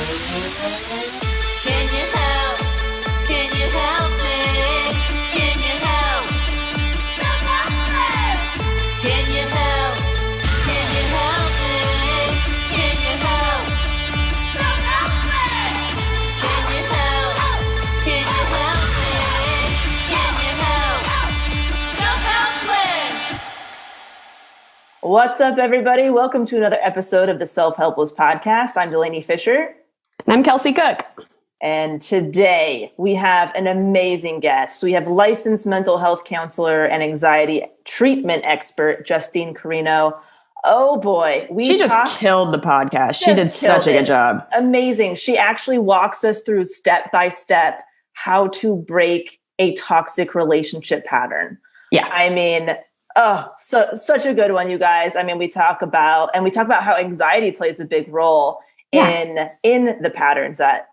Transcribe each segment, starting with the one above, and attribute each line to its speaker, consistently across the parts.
Speaker 1: Can you help? Can you help me? Can you help? Self-Helpless! Can you help? Can you help me? Can you help? Self-Helpless! Can you help? Can you help me? Can you help? Self-Helpless!
Speaker 2: What's up, everybody? Welcome to another episode of the Self-Helpless podcast. I'm Delaney Fisher.
Speaker 3: And I'm Kelsey Cook.
Speaker 2: And today we have an amazing guest. We have licensed mental health counselor and anxiety treatment expert, Justine Carino. Oh boy.
Speaker 3: She just killed the podcast. She did such a good job.
Speaker 2: Amazing. She actually walks us through step by step how to break a toxic relationship pattern.
Speaker 3: Yeah.
Speaker 2: I mean, such a good one, you guys. I mean, we talk about how anxiety plays a big role in the patterns that,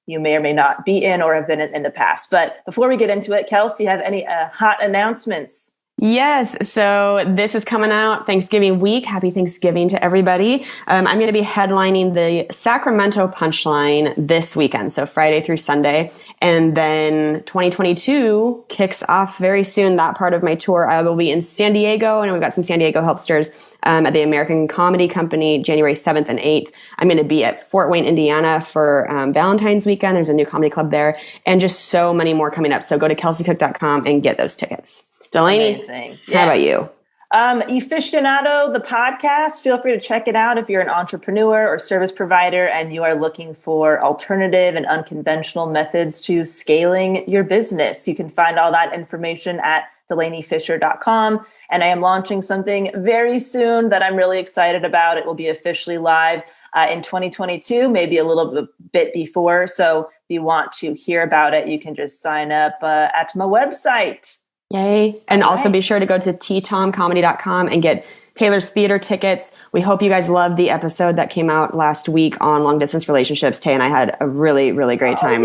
Speaker 2: you may or may not be in or have been in the past. But before we get into it, Kels, do you have any hot announcements?
Speaker 3: Yes. So this is coming out Thanksgiving week. Happy Thanksgiving to everybody. I'm going to be headlining the Sacramento Punchline this weekend. So Friday through Sunday. And then 2022 kicks off very soon. That part of my tour, I will be in San Diego, and we've got some San Diego helpsters at the American Comedy Company, January 7th and 8th. I'm going to be at Fort Wayne, Indiana for Valentine's weekend. There's a new comedy club there, and just so many more coming up. So go to kelseycook.com and get those tickets. Delaney,
Speaker 2: amazing.
Speaker 3: How about you?
Speaker 2: Aficionado, the podcast, feel free to check it out if you're an entrepreneur or service provider and you are looking for alternative and unconventional methods to scaling your business. You can find all that information at delaneyfisher.com. And I am launching something very soon that I'm really excited about. It will be officially live in 2022, maybe a little bit before. So if you want to hear about it, you can just sign up at my website.
Speaker 3: Yay. And also be sure to go to ttomcomedy.com and get Taylor's theater tickets. We hope you guys loved the episode that came out last week on long distance relationships. Tay and I had a really, really great time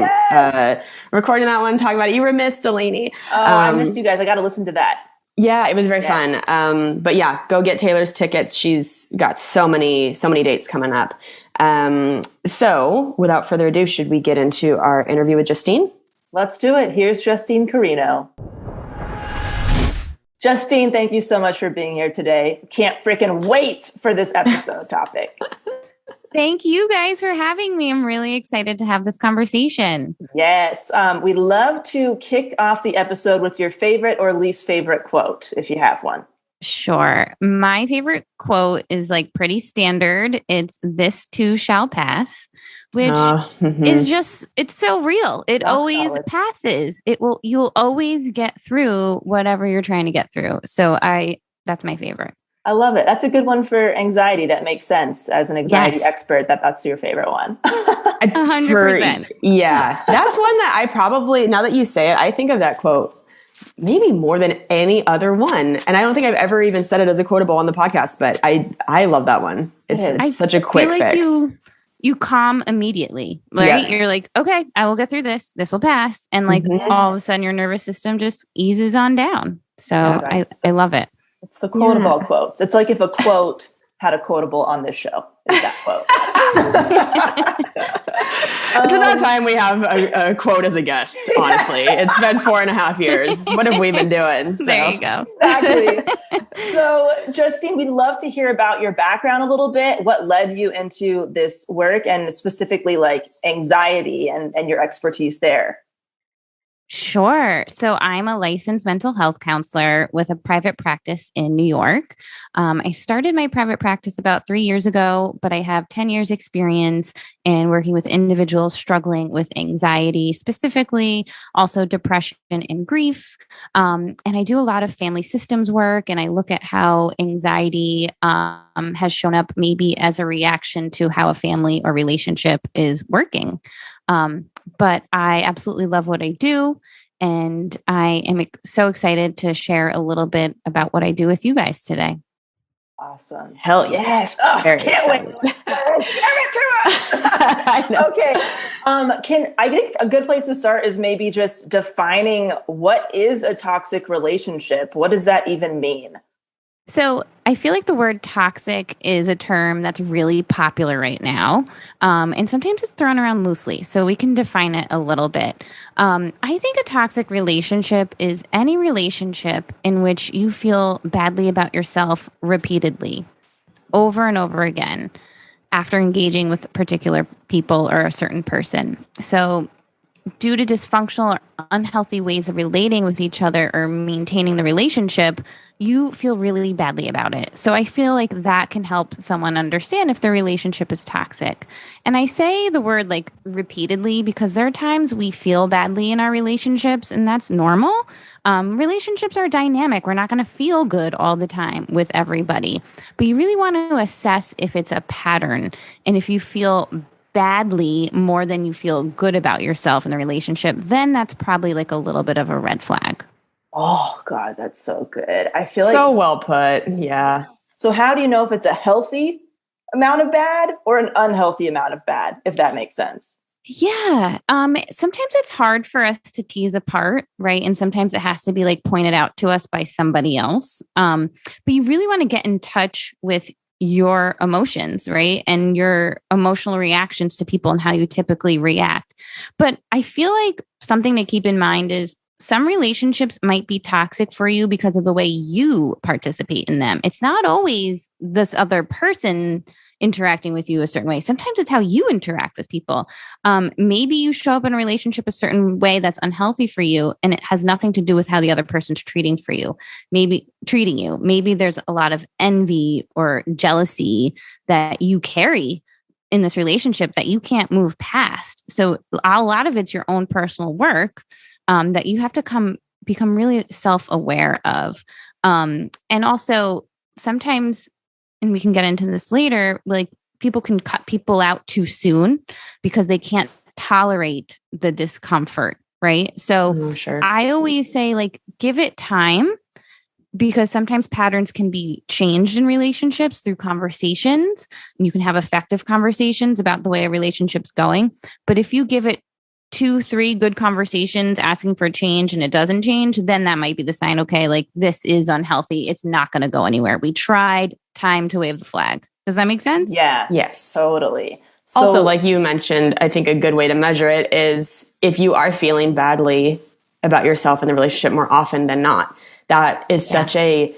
Speaker 3: recording that one, talking about it. You were missed, Delaney.
Speaker 2: I missed you guys. I got to listen to that.
Speaker 3: Yeah, it was very fun. But yeah, go get Taylor's tickets. She's got so many dates coming up. So without further ado, should we get into our interview with Justine?
Speaker 2: Let's do it. Here's Justine Carino. Justine, thank you so much for being here today. Can't freaking wait for this episode topic.
Speaker 4: Thank you guys for having me. I'm really excited to have this conversation.
Speaker 2: Yes. We'd love to kick off the episode with your favorite or least favorite quote, if you have one.
Speaker 4: Sure. My favorite quote is pretty standard. It's "This too shall pass," which is just, it's so real. It always passes. You'll always get through whatever you're trying to get through. So that's my favorite.
Speaker 2: I love it. That's a good one for anxiety. That makes sense as an anxiety expert, that's your favorite one.
Speaker 4: 100%.
Speaker 3: Yeah. That's one that I probably, now that you say it, I think of that quote maybe more than any other one. And I don't think I've ever even said it as a quotable on the podcast, but I love that one. It's such a quick fix.
Speaker 4: You calm immediately, right? Yeah. You're like, okay, I will get through this. This will pass. And all of a sudden your nervous system just eases on down. So I love it.
Speaker 2: It's the quotable quotes. It's like if a quote had a quotable on this show. It's that quote.
Speaker 3: It's about time we have a quote as a guest, honestly. It's been 4.5 years. What have we been doing? So.
Speaker 4: There you go.
Speaker 2: Exactly. So, Justine, we'd love to hear about your background a little bit. What led you into this work, and specifically anxiety and your expertise there?
Speaker 4: Sure. So I'm a licensed mental health counselor with a private practice in New York. I started my private practice about 3 years ago, but I have 10 years experience in working with individuals struggling with anxiety, specifically also depression and grief. And I do a lot of family systems work, and I look at how anxiety has shown up maybe as a reaction to how a family or relationship is working. But I absolutely love what I do. And I am so excited to share a little bit about what I do with you guys today.
Speaker 2: Awesome.
Speaker 3: Hell yes.
Speaker 2: Oh, can't wait. Give it to us. Okay. I think a good place to start is maybe just defining what is a toxic relationship. What does that even mean?
Speaker 4: So I feel like the word toxic is a term that's really popular right now. And sometimes it's thrown around loosely. So we can define it a little bit. I think a toxic relationship is any relationship in which you feel badly about yourself repeatedly, over and over again, after engaging with particular people or a certain person. So due to dysfunctional or unhealthy ways of relating with each other or maintaining the relationship, you feel really badly about it. So I feel like that can help someone understand if their relationship is toxic. And I say the word like repeatedly because there are times we feel badly in our relationships, and that's normal. Relationships are dynamic. We're not going to feel good all the time with everybody, but you really want to assess if it's a pattern and if you feel badly more than you feel good about yourself in the relationship, then that's probably like a little bit of a red flag.
Speaker 2: Oh God, that's so good. I feel
Speaker 3: So
Speaker 2: like,
Speaker 3: well put. Yeah.
Speaker 2: so how do you know if it's a healthy amount of bad or an unhealthy amount of bad, if that makes sense?
Speaker 4: Yeah. Sometimes it's hard for us to tease apart, right? And sometimes it has to be like pointed out to us by somebody else. But you really want to get in touch with your emotions, right? And your emotional reactions to people and how you typically react. But I feel like something to keep in mind is some relationships might be toxic for you because of the way you participate in them. It's not always this other person interacting with you a certain way. Sometimes it's how you interact with people. Maybe you show up in a relationship a certain way that's unhealthy for you, and it has nothing to do with how the other person's treating for you. Maybe treating you. Maybe there's a lot of envy or jealousy that you carry in this relationship that you can't move past. So a lot of it's your own personal work that you have to become really self-aware of. And also sometimes, and we can get into this later, like people can cut people out too soon because they can't tolerate the discomfort, right? So
Speaker 3: Sure.
Speaker 4: I always say, like, give it time because sometimes patterns can be changed in relationships through conversations. And you can have effective conversations about the way a relationship's going. But if you give it 2, 3 good conversations asking for a change and it doesn't change, then that might be the sign, okay, like this is unhealthy. It's not going to go anywhere. We tried, time to wave the flag. Does that make sense?
Speaker 2: Yeah.
Speaker 3: Yes.
Speaker 2: Totally. So,
Speaker 3: Also, like you mentioned, I think a good way to measure it is if you are feeling badly about yourself in the relationship more often than not. That is such a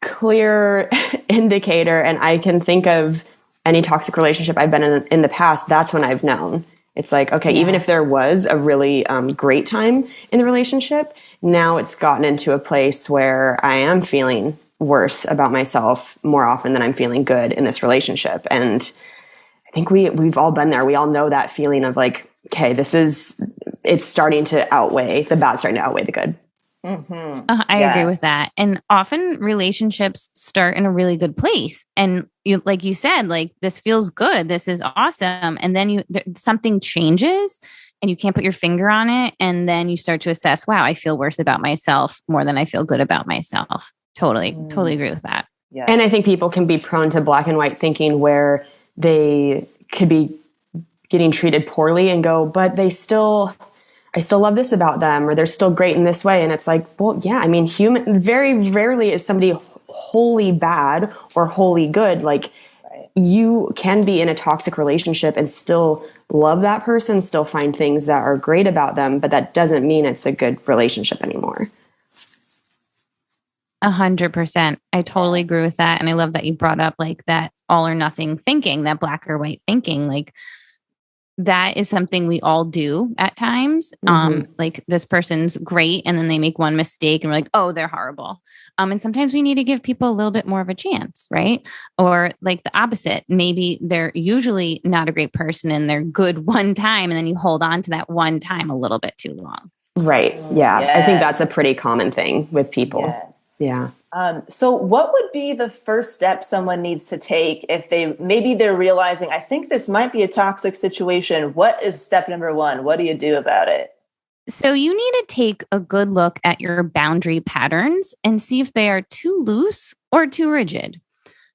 Speaker 3: clear indicator. And I can think of any toxic relationship I've been in the past. That's when I've known. It's like, okay, even if there was a really great time in the relationship, now it's gotten into a place where I am feeling worse about myself more often than I'm feeling good in this relationship. And I think we've all been there. We all know that feeling of like, okay, it's starting to outweigh, the bad's starting to outweigh the good.
Speaker 4: I agree with that. And often relationships start in a really good place. And like you said, like this feels good. This is awesome. And then something changes and you can't put your finger on it. And then you start to assess, wow, I feel worse about myself more than I feel good about myself. Totally agree with that.
Speaker 2: Yeah.
Speaker 3: And I think people can be prone to black and white thinking where they could be getting treated poorly and go, but I still love this about them, or they're still great in this way. And it's like, well, yeah, I mean, very rarely is somebody wholly bad or wholly good. Like you can be in a toxic relationship and still love that person, still find things that are great about them, but that doesn't mean it's a good relationship anymore.
Speaker 4: 100%. I totally agree with that. And I love that you brought up like that all or nothing thinking, that black or white thinking. Like that is something we all do at times. Like this person's great and then they make one mistake and we're like, oh, they're horrible. And sometimes we need to give people a little bit more of a chance, right? Or like the opposite. Maybe they're usually not a great person and they're good one time and then you hold on to that one time a little bit too long.
Speaker 3: Right. Yeah. I think that's a pretty common thing with people.
Speaker 2: Yes.
Speaker 3: Yeah.
Speaker 2: So what would be the first step someone needs to take if they're realizing, I think this might be a toxic situation? What is step number 1? What do you do about it?
Speaker 4: So you need to take a good look at your boundary patterns and see if they are too loose or too rigid.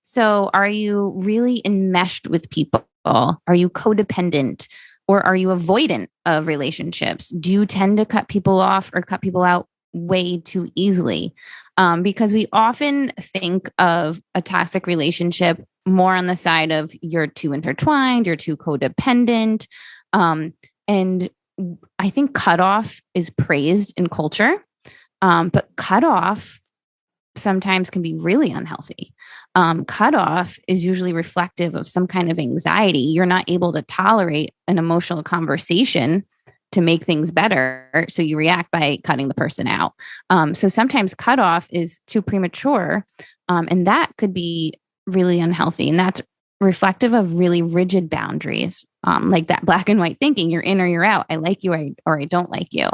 Speaker 4: So are you really enmeshed with people? Are you codependent? Or are you avoidant of relationships? Do you tend to cut people off or cut people out way too easily, because we often think of a toxic relationship more on the side of you're too intertwined, you're too codependent. And I think cutoff is praised in culture, but cutoff sometimes can be really unhealthy. Cutoff is usually reflective of some kind of anxiety. You're not able to tolerate an emotional conversation to make things better. So you react by cutting the person out. So sometimes cutoff is too premature. And that could be really unhealthy. And that's reflective of really rigid boundaries, like that black and white thinking, you're in or you're out. I like you or I don't like you.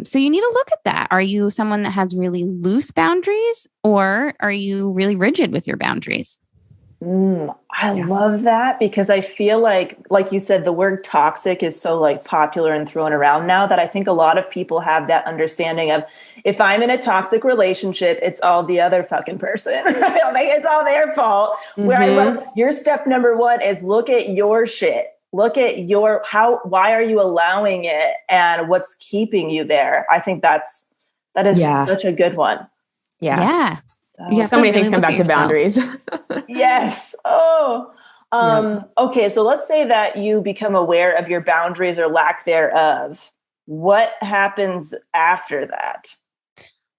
Speaker 4: So you need to look at that. Are you someone that has really loose boundaries, or are you really rigid with your boundaries?
Speaker 2: I love that, because I feel like you said, the word toxic is so like popular and thrown around now, that I think a lot of people have that understanding of, if I'm in a toxic relationship, it's all the other fucking person. Like, it's all their fault. Where I love your step number one is look at your shit. Look at why are you allowing it, and what's keeping you there? I think that is such a good one.
Speaker 3: Yeah.
Speaker 4: You have
Speaker 3: so many
Speaker 4: really
Speaker 3: things come back to boundaries.
Speaker 2: Yes. Okay. So let's say that you become aware of your boundaries or lack thereof. What happens after that?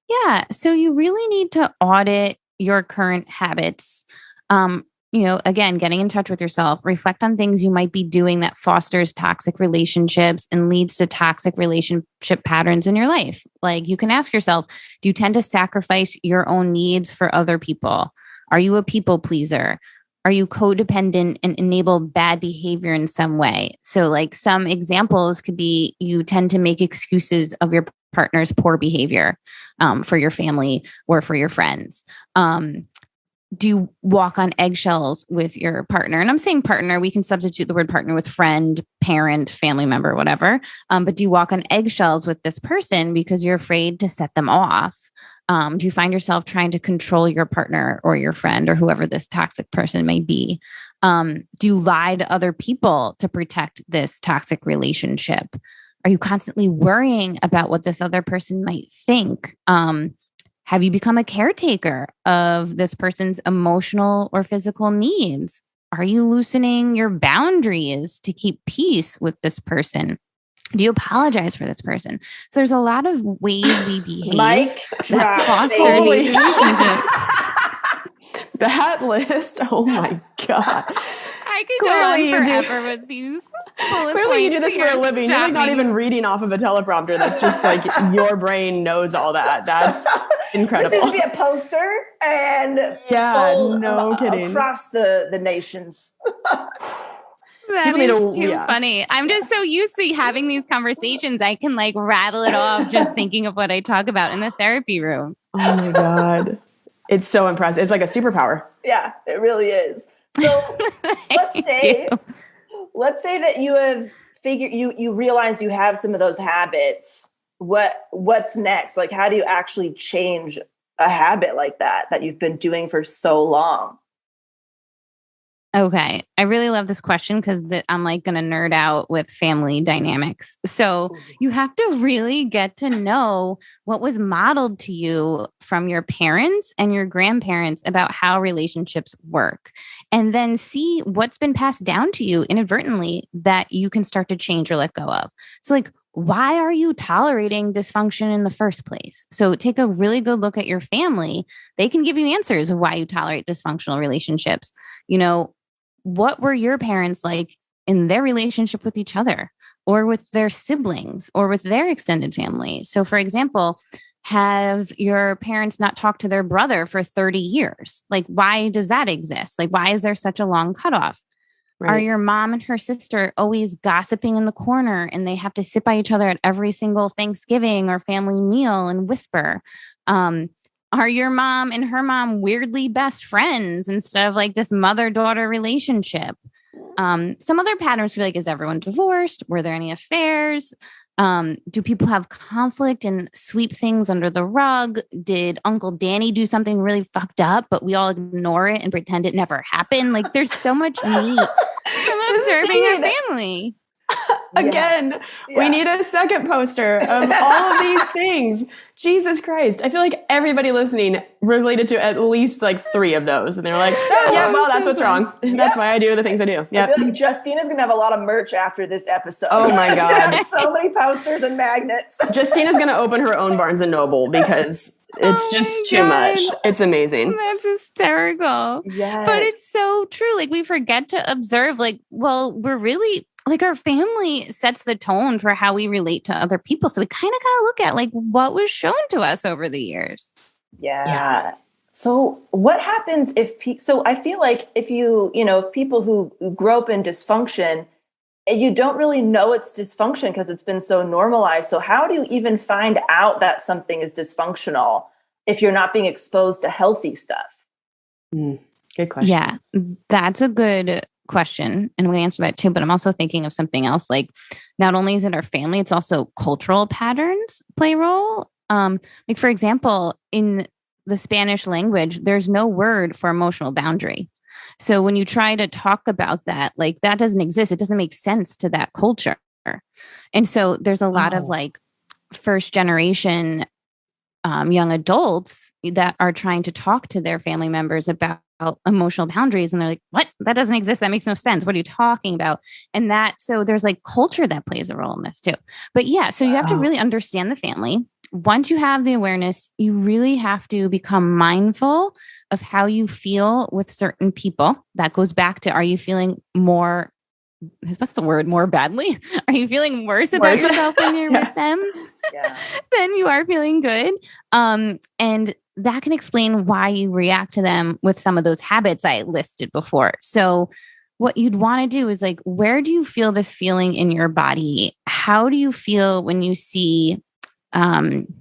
Speaker 4: Yeah. So you really need to audit your current habits. Again, getting in touch with yourself, reflect on things you might be doing that fosters toxic relationships and leads to toxic relationship patterns in your life. Like, you can ask yourself, do you tend to sacrifice your own needs for other people? Are you a people pleaser? Are you codependent and enable bad behavior in some way? So like, some examples could be, you tend to make excuses of your partner's poor behavior for your family or for your friends. Do you walk on eggshells with your partner? And I'm saying partner, we can substitute the word partner with friend, parent, family member, whatever. But do you walk on eggshells with this person because you're afraid to set them off? Do you find yourself trying to control your partner or your friend or whoever this toxic person may be? Do you lie to other people to protect this toxic relationship? Are you constantly worrying about what this other person might think? Have you become a caretaker of this person's emotional or physical needs? Are you loosening your boundaries to keep peace with this person? Do you apologize for this person? So there's a lot of ways we behave that foster these relationships.
Speaker 3: That list, oh my God.
Speaker 4: I could go on forever with these bullet
Speaker 3: Clearly
Speaker 4: points.
Speaker 3: you do this for a living. You're like not even reading off of a teleprompter. That's just like your brain knows all that. That's incredible.
Speaker 2: This needs to be a poster and sold
Speaker 3: kidding.
Speaker 2: across the nations.
Speaker 4: That is too funny. I'm just so used to having these conversations. I can like rattle it off just thinking of what I talk about in the therapy room.
Speaker 3: Oh my God. It's so impressive. It's like a superpower.
Speaker 2: Yeah, it really is. So let's say that you have you realize you have some of those habits. What's next? Like, how do you actually change a habit like that you've been doing for so long?
Speaker 4: Okay. I really love this question because I'm like going to nerd out with family dynamics. So you have to really get to know what was modeled to you from your parents and your grandparents about how relationships work, and then see what's been passed down to you inadvertently that you can start to change or let go of. So like, why are you tolerating dysfunction in the first place? So take a really good look at your family. They can give you answers of why you tolerate dysfunctional relationships. What were your parents like in their relationship with each other or with their siblings or with their extended family? So for example, have your parents not talked to their brother for 30 years? Like, why does that exist? Like, why is there such a long cutoff? Right. Are your mom and her sister always gossiping in the corner and they have to sit by each other at every single Thanksgiving or family meal and whisper? Are your mom and her mom weirdly best friends instead of like this mother-daughter relationship? Some other patterns would be like, is everyone divorced? Were there any affairs? Do people have conflict and sweep things under the rug? Did Uncle Danny do something really fucked up, but we all ignore it and pretend it never happened? Like, there's so much meat from observing our family.
Speaker 3: Again, we need a second poster of all of these things. Jesus Christ. I feel like everybody listening related to at least like 3 of those. And they're like, oh, yeah, well, that's what's wrong. That's why I do the things I do.
Speaker 2: I feel like Justine is going to have a lot of merch after this episode.
Speaker 3: Oh my God.
Speaker 2: So many posters and magnets.
Speaker 3: Justine is going to open her own Barnes & Noble because it's just too much. It's amazing.
Speaker 4: That's hysterical.
Speaker 2: Yes.
Speaker 4: But it's so true. Like we forget to observe, like, well, we're really like our family sets the tone for how we relate to other people. So we kind of got to look at like what was shown to us over the years.
Speaker 2: Yeah. So what happens if, so I feel like if if people who grow up in dysfunction, you don't really know it's dysfunction because it's been so normalized. So how do you even find out that something is dysfunctional if you're not being exposed to healthy stuff?
Speaker 3: Good question.
Speaker 4: Yeah, that's a good question. And I'm going to answer that too. But I'm also thinking of something else. Like not only is it our family, it's also cultural patterns play a role. Like for example, in the Spanish language, there's no word for emotional boundary. So when you try to talk about that, like that doesn't exist. It doesn't make sense to that culture. And so there's a lot of like first generation young adults that are trying to talk to their family members about emotional boundaries. And they're like, what? That doesn't exist. That makes no sense. What are you talking about? And so there's like culture that plays a role in this too. But yeah, so you have to really understand the family. Once you have the awareness, you really have to become mindful of how you feel with certain people. That goes back to, are you feeling more, what's the word, more badly? Are you feeling worse about yourself when you're with them than you are feeling good? And that can explain why you react to them with some of those habits I listed before. So what you'd want to do is like, where do you feel this feeling in your body? How do you feel when you see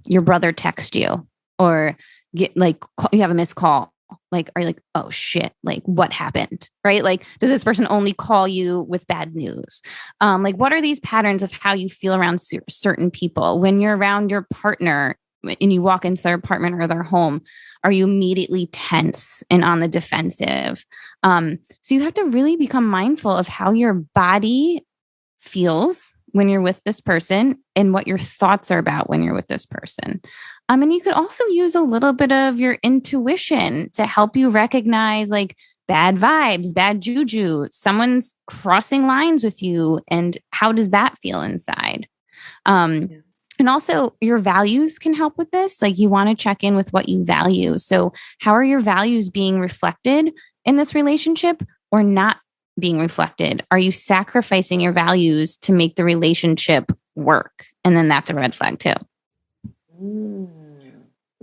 Speaker 4: your brother text you or get like, you have a missed call? Like, are you like, oh shit, like what happened? Right? Like, does this person only call you with bad news? Like, what are these patterns of how you feel around certain people? When you're around your partner and you walk into their apartment or their home, are you immediately tense and on the defensive? So you have to really become mindful of how your body feels when you're with this person and what your thoughts are about when you're with this person. And you could also use a little bit of your intuition to help you recognize like bad vibes, bad juju, someone's crossing lines with you. And how does that feel inside? And also your values can help with this. Like you want to check in with what you value. So how are your values being reflected in this relationship or not being reflected? Are you sacrificing your values to make the relationship work? And then that's a red flag too.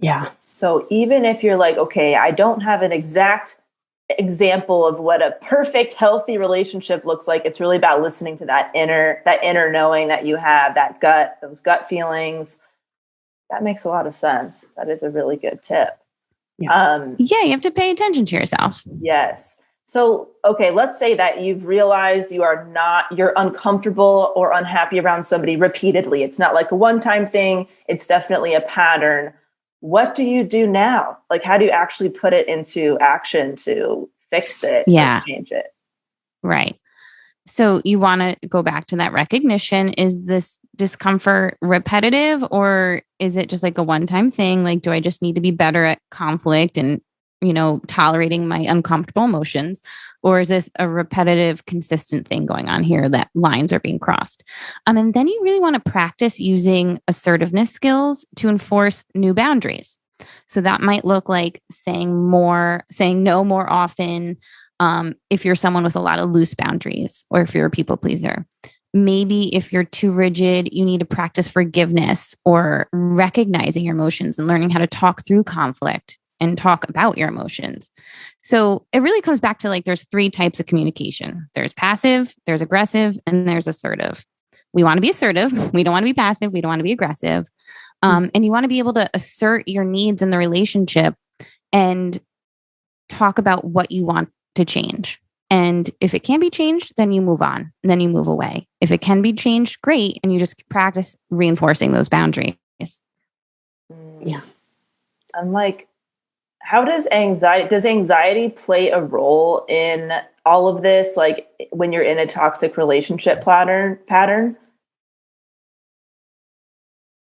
Speaker 2: Yeah. So even if you're like, okay, I don't have an exact example of what a perfect, healthy relationship looks like, it's really about listening to that inner knowing that you have, those gut feelings. That makes a lot of sense. That is a really good tip.
Speaker 3: Yeah.
Speaker 4: You have to pay attention to yourself.
Speaker 2: Yes. So, okay, let's say that you've realized you're uncomfortable or unhappy around somebody repeatedly. It's not like a one-time thing. It's definitely a pattern. What do you do now? Like, how do you actually put it into action to fix it?
Speaker 4: Yeah.
Speaker 2: Or change it?
Speaker 4: Right. So you want to go back to that recognition. Is this discomfort repetitive or is it just like a one-time thing? Like, do I just need to be better at conflict and tolerating my uncomfortable emotions? Or is this a repetitive, consistent thing going on here that lines are being crossed? And then you really want to practice using assertiveness skills to enforce new boundaries. So that might look like saying no more often. If you're someone with a lot of loose boundaries or if you're a people pleaser. Maybe if you're too rigid, you need to practice forgiveness or recognizing your emotions and learning how to talk through conflict and talk about your emotions. So it really comes back to like, there's 3 types of communication. There's passive, there's aggressive, and there's assertive. We want to be assertive. We don't want to be passive. We don't want to be aggressive. And you want to be able to assert your needs in the relationship and talk about what you want to change. And if it can't be changed, then you move on, and then you move away. If it can be changed, great. And you just practice reinforcing those boundaries.
Speaker 2: Yeah. I'm like, how does anxiety play a role in all of this, like when you're in a toxic relationship pattern?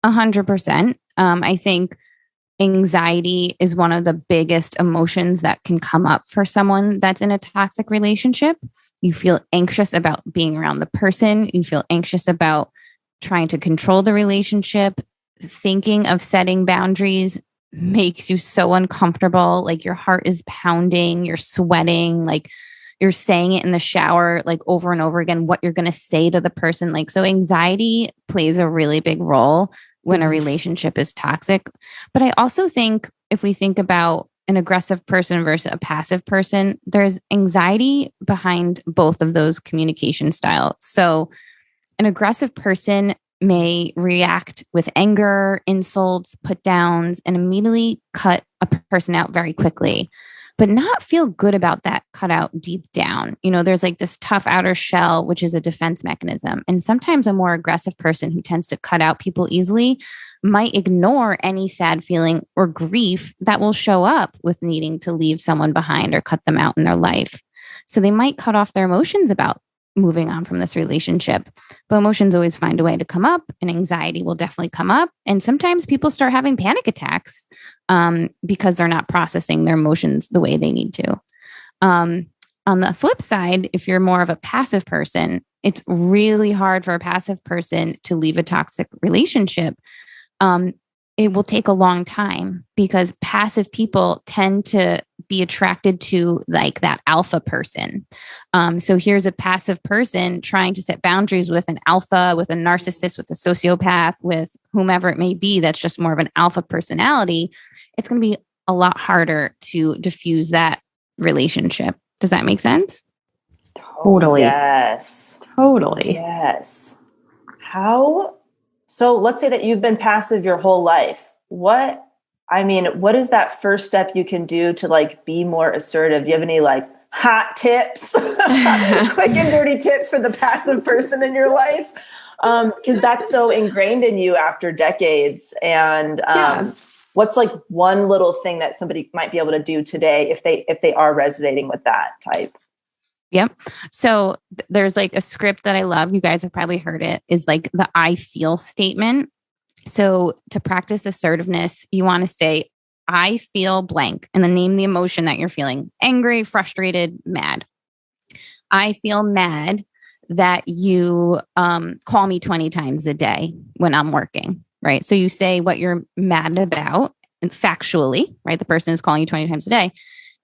Speaker 4: 100%. I think anxiety is one of the biggest emotions that can come up for someone that's in a toxic relationship. You feel anxious about being around the person. You feel anxious about trying to control the relationship. Thinking of setting boundaries makes you so uncomfortable. Like your heart is pounding, you're sweating, like you're saying it in the shower, like over and over again, what you're going to say to the person. Like, so anxiety plays a really big role when a relationship is toxic. But I also think if we think about an aggressive person versus a passive person, there's anxiety behind both of those communication styles. So an aggressive person may react with anger, insults, put downs, and immediately cut a person out very quickly, but not feel good about that cutout deep down. You know, there's like this tough outer shell, which is a defense mechanism. And sometimes a more aggressive person who tends to cut out people easily might ignore any sad feeling or grief that will show up with needing to leave someone behind or cut them out in their life. So they might cut off their emotions about moving on from this relationship. But emotions always find a way to come up, and anxiety will definitely come up. And sometimes people start having panic attacks because they're not processing their emotions the way they need to. On the flip side, if you're more of a passive person, it's really hard for a passive person to leave a toxic relationship. It will take a long time because passive people tend to be attracted to like that alpha person. So here's a passive person trying to set boundaries with an alpha, with a narcissist, with a sociopath, with whomever it may be that's just more of an alpha personality. It's going to be a lot harder to diffuse that relationship. Does that make sense?
Speaker 3: Totally.
Speaker 2: Yes.
Speaker 3: Totally.
Speaker 2: Yes. So let's say that you've been passive your whole life. What is that first step you can do to like be more assertive? Do you have any like hot tips, quick and dirty tips for the passive person in your life? Because that's so ingrained in you after decades. And what's like one little thing that somebody might be able to do today if they are resonating with that type?
Speaker 4: Yep. So there's like a script that I love. You guys have probably heard it, is like the I feel statement. So to practice assertiveness, you want to say, I feel blank, and then name the emotion that you're feeling: angry, frustrated, mad. I feel mad that you call me 20 times a day when I'm working, right? So you say what you're mad about, and factually, right? The person is calling you 20 times a day.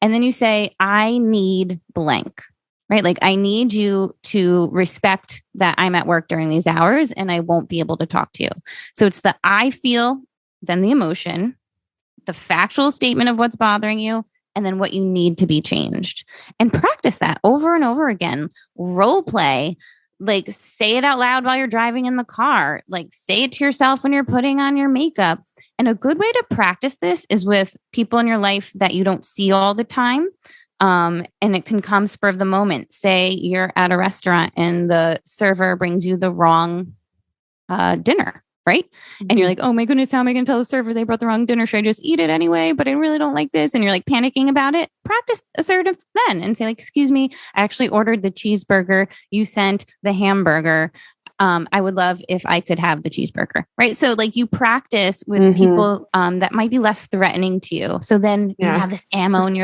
Speaker 4: And then you say, I need blank. Right? Like, I need you to respect that I'm at work during these hours and I won't be able to talk to you. So it's the I feel, then the emotion, the factual statement of what's bothering you, and then what you need to be changed. And practice that over and over again. Role play, like say it out loud while you're driving in the car, like say it to yourself when you're putting on your makeup. And a good way to practice this is with people in your life that you don't see all the time. And it can come spur of the moment. Say you're at a restaurant and the server brings you the wrong dinner, right? Mm-hmm. And you're like, oh my goodness, how am I going to tell the server they brought the wrong dinner? Should I just eat it anyway? But I really don't like this. And you're like panicking about it. Practice assertive then and say like, excuse me, I actually ordered the cheeseburger. You sent the hamburger. I would love if I could have the cheeseburger, right? So like you practice with people that might be less threatening to you. So then you have this ammo and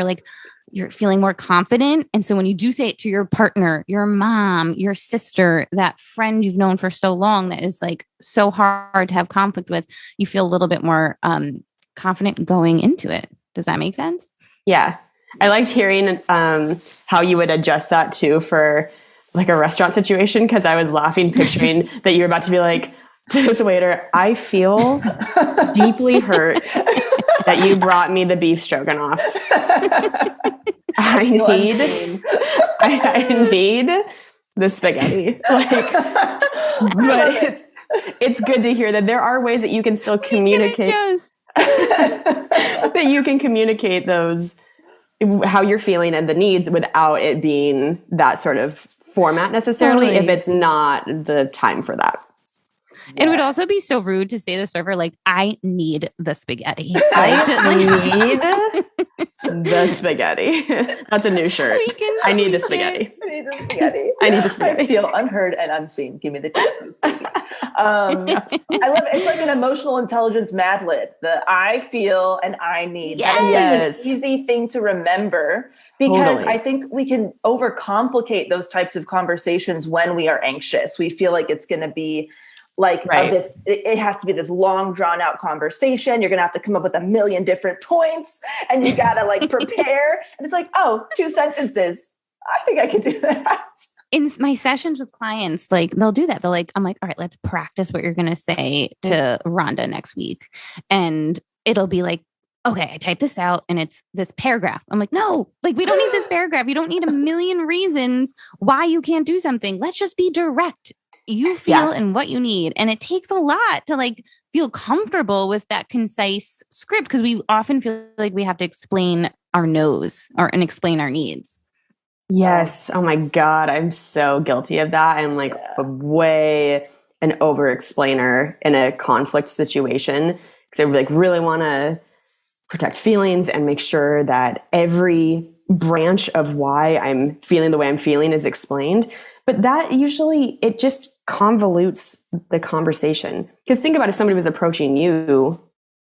Speaker 4: you're feeling more confident. And so when you do say it to your partner, your mom, your sister, that friend you've known for so long that is like so hard to have conflict with, you feel a little bit more confident going into it. Does that make sense?
Speaker 3: Yeah. I liked hearing how you would adjust that too for like a restaurant situation, because I was laughing picturing that you're about to be like to this waiter, I feel deeply hurt that you brought me the beef stroganoff. I need the spaghetti. Like, but it's good to hear that there are ways that you can still communicate. That you can communicate those, how you're feeling and the needs without it being that sort of format necessarily, if it's not the time for that.
Speaker 4: It would also be so rude to say to the server, like, I need the spaghetti.
Speaker 3: I need the spaghetti. That's a new shirt. I need the spaghetti.
Speaker 2: I need the spaghetti.
Speaker 3: I need the spaghetti.
Speaker 2: I feel unheard and unseen. Give me the tacos, baby. I love it. It's like an emotional intelligence Mad Lib. The I feel and I need. That is such an easy thing to remember because I think we can overcomplicate those types of conversations when we are anxious. We feel like it's going to be like it has to be this long drawn out conversation. You're going to have to come up with a million different points and you got to like prepare. And it's like, oh, 2 sentences. I think I can do that.
Speaker 4: In my sessions with clients, like they'll do that. I'm like, all right, let's practice what you're going to say to Rhonda next week. And it'll be like, okay, I typed this out and it's this paragraph. I'm like, no, like we don't need this paragraph. You don't need a million reasons why you can't do something. Let's just be direct. You feel and what you need. And it takes a lot to like feel comfortable with that concise script because we often feel like we have to explain our no's and explain our needs.
Speaker 3: Yes. Oh my God. I'm so guilty of that. I'm like way an over explainer in a conflict situation because I like really want to protect feelings and make sure that every branch of why I'm feeling the way I'm feeling is explained. But that usually it just convolutes the conversation. Because think about if somebody was approaching you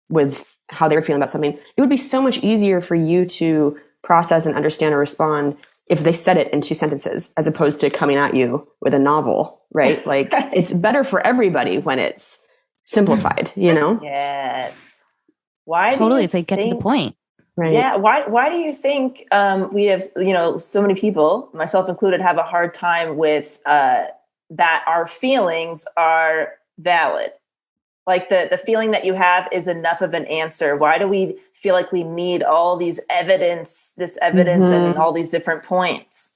Speaker 3: with how they were feeling about something, it would be so much easier for you to process and understand or respond if they said it in 2 sentences, as opposed to coming at you with a novel, right? Like it's better for everybody when it's simplified, you know?
Speaker 2: Yes. Why?
Speaker 4: Totally. It's like get to the point.
Speaker 3: Right.
Speaker 2: Yeah. Why do you think we have, so many people, myself included, have a hard time with that our feelings are valid? Like the feeling that you have is enough of an answer. Why do we feel like we need all this evidence and all these different points?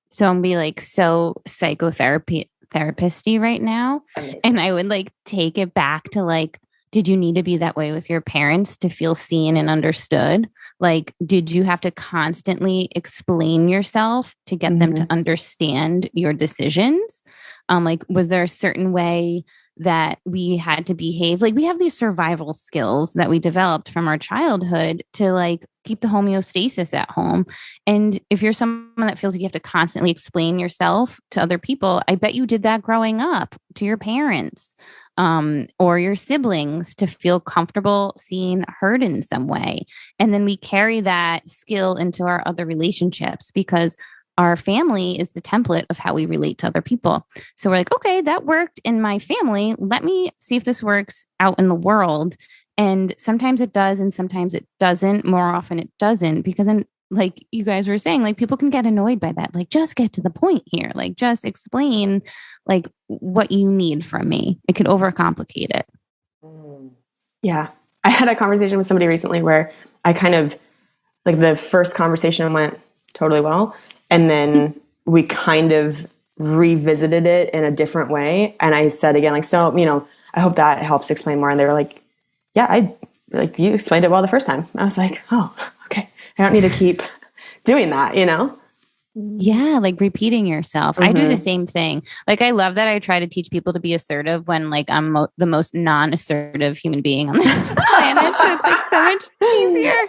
Speaker 4: So I'm be like so therapist-y right now. Amazing. And I would like take it back to like, did you need to be that way with your parents to feel seen and understood? Like, did you have to constantly explain yourself to get them to understand your decisions? Like, was there a certain way that we had to behave? Like, we have these survival skills that we developed from our childhood to like keep the homeostasis at home. And if you're someone that feels like you have to constantly explain yourself to other people, I bet you did that growing up to your parents. Or your siblings to feel comfortable, seen, heard in some way. And then we carry that skill into our other relationships because our family is the template of how we relate to other people. So we're like, okay, that worked in my family. Let me see if this works out in the world. And sometimes it does, and sometimes it doesn't. More often it doesn't, because then, like you guys were saying, like people can get annoyed by that. Like, just get to the point here. Like, just explain like what you need from me. It could overcomplicate it.
Speaker 3: Yeah. I had a conversation with somebody recently where I kind of like the first conversation went totally well. And then we kind of revisited it in a different way. And I said again, like, so, I hope that helps explain more. And they were like, yeah, you explained it well the first time. I was like, oh, okay. I don't need to keep doing that,
Speaker 4: Yeah, like repeating yourself. I do the same thing. Like, I love that I try to teach people to be assertive when like I'm the most non-assertive human being on the planet. So it's like so much easier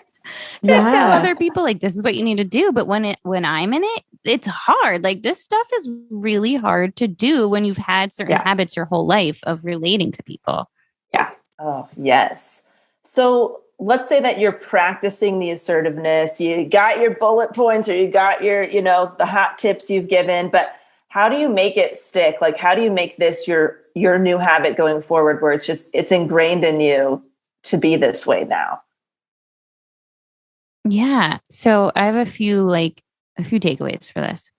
Speaker 4: to tell other people like this is what you need to do. But when I'm in it, it's hard. Like this stuff is really hard to do when you've had certain habits your whole life of relating to people.
Speaker 3: Yeah.
Speaker 2: Oh, yes. So let's say that you're practicing the assertiveness, you got your bullet points or you got your, the hot tips you've given, but how do you make it stick? Like, how do you make this your new habit going forward where it's ingrained in you to be this way now?
Speaker 4: Yeah. So I have a few takeaways for this.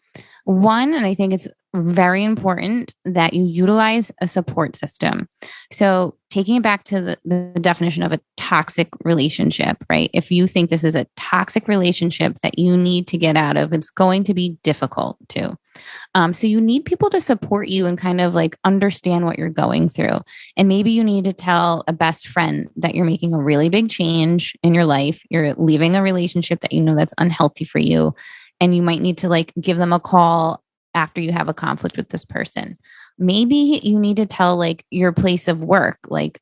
Speaker 4: One, and I think it's very important that you utilize a support system. So taking it back to the definition of a toxic relationship, right? If you think this is a toxic relationship that you need to get out of, it's going to be difficult to. So you need people to support you and kind of like understand what you're going through. And maybe you need to tell a best friend that you're making a really big change in your life. You're leaving a relationship that you know that's unhealthy for you. And you might need to like give them a call after you have a conflict with this person. Maybe you need to tell like your place of work, like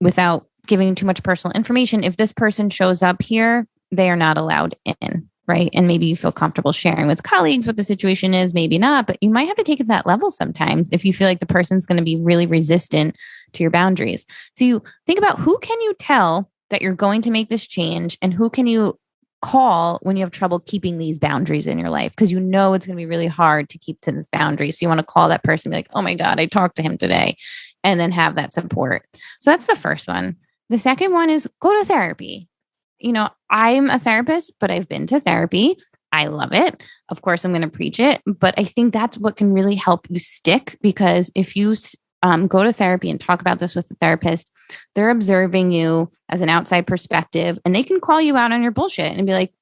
Speaker 4: without giving too much personal information. If this person shows up here, they are not allowed in, right? And maybe you feel comfortable sharing with colleagues what the situation is, maybe not, but you might have to take it to that level sometimes if you feel like the person's going to be really resistant to your boundaries. So you think about who can you tell that you're going to make this change, and who can you call when you have trouble keeping these boundaries in your life, because you know it's going to be really hard to keep to this boundary. So you want to call that person and be like, oh my God, I talked to him today, and then have that support. So that's the first one. The second one is go to therapy. You know, I'm a therapist, but I've been to therapy. I love it. Of course, I'm going to preach it, but I think that's what can really help you stick, because if you go to therapy and talk about this with the therapist, they're observing you as an outside perspective, and they can call you out on your bullshit and be like,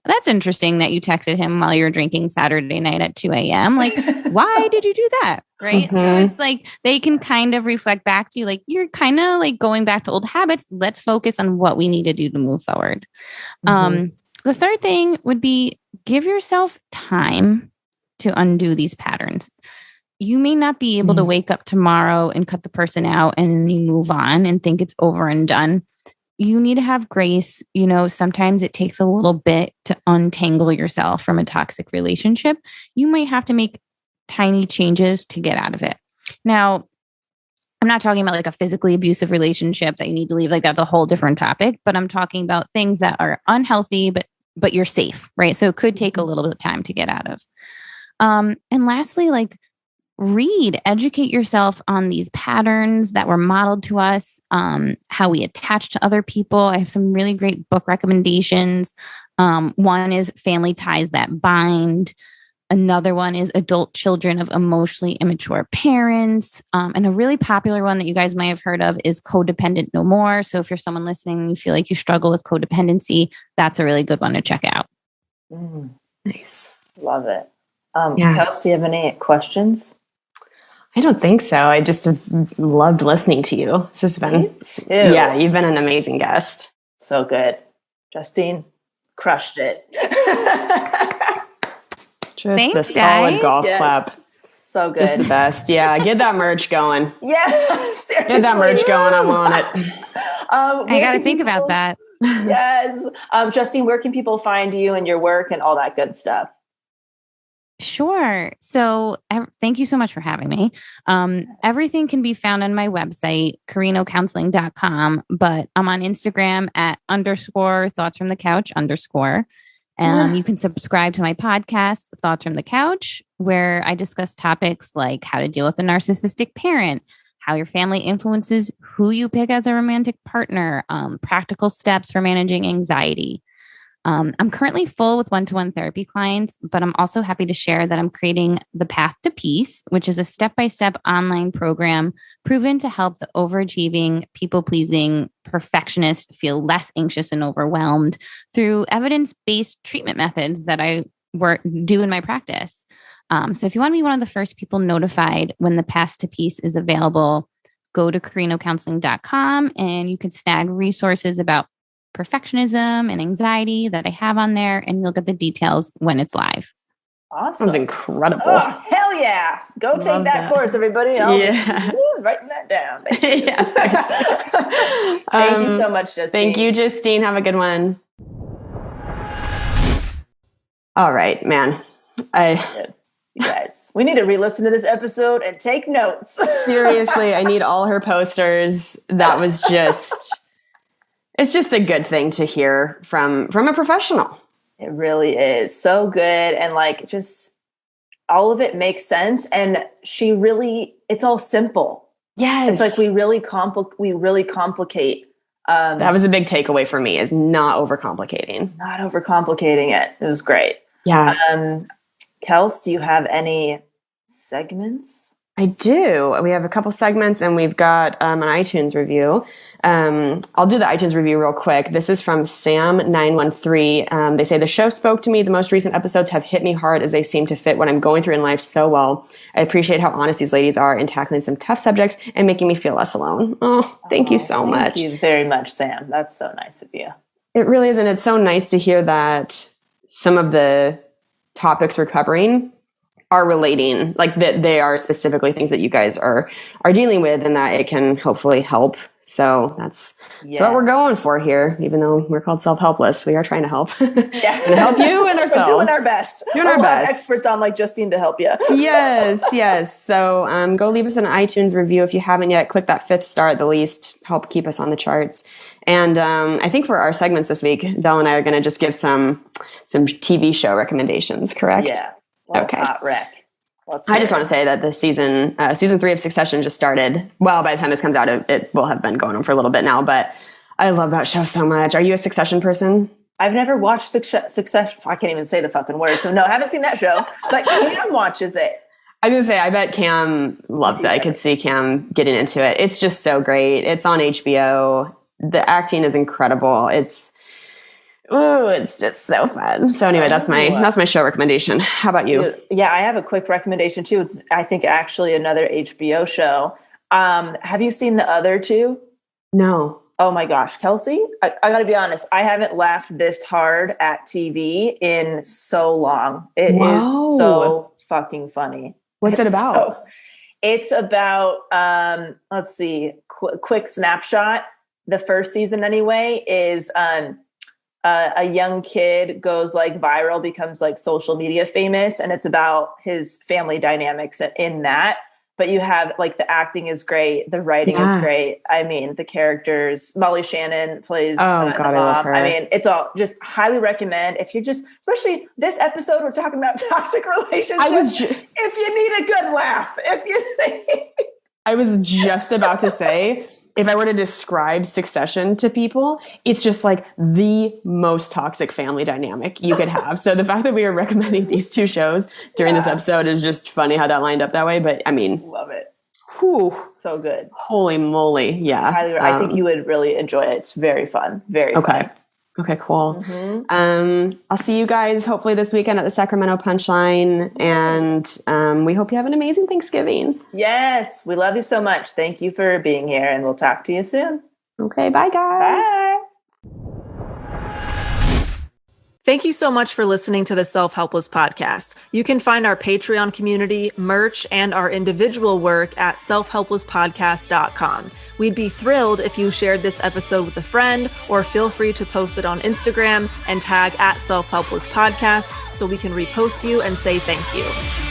Speaker 4: that's interesting that you texted him while you were drinking Saturday night at 2 a.m. Like, why did you do that? Right. So it's like they can kind of reflect back to you, like, you're kind of like going back to old habits. Let's focus on what we need to do to move forward. The third thing would be give yourself time to undo these patterns. You may not be able to wake up tomorrow and cut the person out and then you move on and think it's over and done. You need to have grace. You know, sometimes it takes a little bit to untangle yourself from a toxic relationship. You might have to make tiny changes to get out of it. Now, I'm not talking about like a physically abusive relationship that you need to leave. Like that's a whole different topic, but I'm talking about things that are unhealthy, but you're safe, right? So it could take a little bit of time to get out of. And lastly, like, educate yourself on these patterns that were modeled to us, how we attach to other people. I have some really great book recommendations. One is Family Ties That Bind. Another one is Adult Children of Emotionally Immature Parents. And a really popular one that you guys might have heard of is Codependent No More. So if you're someone listening and you feel like you struggle with codependency, that's a really good one to check out.
Speaker 3: Nice.
Speaker 2: Love it. Kels, do you have any questions?
Speaker 3: I don't think so. I just have loved listening to you. This has been, you've been an amazing guest.
Speaker 2: So good. Justine, crushed it.
Speaker 3: Just a solid golf clap.
Speaker 2: So good.
Speaker 3: Just the best. Yeah, get that merch going.
Speaker 2: Seriously.
Speaker 3: Get that merch going. I want it.
Speaker 4: I got to think about that.
Speaker 2: Yes. Justine, where can people find you and your work and all that good stuff?
Speaker 4: Sure. So thank you so much for having me. Everything can be found on my website, carinocounseling.com, but I'm on Instagram at _thoughts from the couch _ And you can subscribe to my podcast, Thoughts from the Couch, where I discuss topics like how to deal with a narcissistic parent, how your family influences who you pick as a romantic partner, practical steps for managing anxiety. I'm currently full with one-to-one therapy clients, but I'm also happy to share that I'm creating The Path to Peace, which is a step-by-step online program proven to help the overachieving, people-pleasing perfectionist feel less anxious and overwhelmed through evidence-based treatment methods that I do in my practice. So if you want to be one of the first people notified when The Path to Peace is available, go to carinocounseling.com and you can snag resources about perfectionism and anxiety that I have on there, and you'll get the details when it's live.
Speaker 2: Awesome.
Speaker 3: Sounds incredible.
Speaker 2: Oh, hell yeah. Go take that course, everybody. Writing that down. Thank you. Thank you so much, Justine.
Speaker 3: Thank you, Justine. Have a good one. All right, man.
Speaker 2: You guys, we need to re-listen to this episode and take notes.
Speaker 3: Seriously, I need all her posters. That was just... It's just a good thing to hear from a professional.
Speaker 2: It really is so good. And like, just all of it makes sense. And it's all simple.
Speaker 3: Yes.
Speaker 2: It's like we really complicate.
Speaker 3: That was a big takeaway for me, is not overcomplicating.
Speaker 2: Not overcomplicating it. It was great.
Speaker 3: Yeah.
Speaker 2: Kels, do you have any segments?
Speaker 3: I do. We have a couple segments and we've got an iTunes review. I'll do the iTunes review real quick. This is from Sam913. They say, the show spoke to me. The most recent episodes have hit me hard as they seem to fit what I'm going through in life so well. I appreciate how honest these ladies are in tackling some tough subjects and making me feel less alone. Oh, thank you so much.
Speaker 2: Thank you very much, Sam. That's so nice of you.
Speaker 3: It really is. And it's so nice to hear that some of the topics we're covering are relating, like that they are specifically things that you guys are dealing with, and that it can hopefully help. So that's what we're going for here. Even though we're called Self-Helpless, we are trying to help.
Speaker 2: Yeah.
Speaker 3: And help you and ourselves.
Speaker 2: We're doing our best.
Speaker 3: Doing our best.
Speaker 2: Experts on like Justine to help you.
Speaker 3: Yes. So go leave us an iTunes review if you haven't yet. Click that 5th star at the least. Help keep us on the charts. And I think for our segments this week, Del and I are going to just give some TV show recommendations, correct?
Speaker 2: Yeah.
Speaker 3: Okay.
Speaker 2: Hot wreck.
Speaker 3: I just want to say that the season 3 of Succession just started. Well, by the time this comes out, it will have been going on for a little bit now, but I love that show so much. Are you a Succession person?
Speaker 2: I've never watched Succession. I can't even say the fucking word. So no, I haven't seen that show, but Cam watches it.
Speaker 3: I was going to say, I bet Cam loves it. I could see Cam getting into it. It's just so great. It's on HBO. The acting is incredible. It's just so fun. So anyway, that's my show recommendation. How about you?
Speaker 2: Yeah, I have a quick recommendation too. It's, I think, actually another HBO show. Have you seen the other two?
Speaker 3: No.
Speaker 2: Oh my gosh, Kelsey, I got to be honest. I haven't laughed this hard at TV in so long. It is so fucking funny.
Speaker 3: What's it about?
Speaker 2: It's about, let's see, quick snapshot. The first season anyway is a young kid goes like viral, becomes like social media famous. And it's about his family dynamics in that. But you have like the acting is great. The writing is great. I mean, the characters, Molly Shannon plays the mom. I love her. I mean, it's all just highly recommend. If you're just, especially this episode, we're talking about toxic relationships. If you need a good laugh,
Speaker 3: I was just about to say, if I were to describe Succession to people, it's just like the most toxic family dynamic you could have. So the fact that we are recommending these two shows during this episode is just funny how that lined up that way. But I mean,
Speaker 2: love it.
Speaker 3: Whew,
Speaker 2: so good.
Speaker 3: Holy moly. Yeah.
Speaker 2: I think you would really enjoy it. It's very fun. Very fun.
Speaker 3: Okay, cool. I'll see you guys hopefully this weekend at the Sacramento Punchline, and we hope you have an amazing Thanksgiving.
Speaker 2: Yes, we love you so much. Thank you for being here, and we'll talk to you soon.
Speaker 3: Okay, bye guys.
Speaker 2: Bye. Thank you so much for listening to the Self-Helpless podcast. You can find our Patreon community, merch, and our individual work at selfhelplesspodcast.com. We'd be thrilled if you shared this episode with a friend, or feel free to post it on Instagram and tag at Self-Helpless Podcast so we can repost you and say thank you.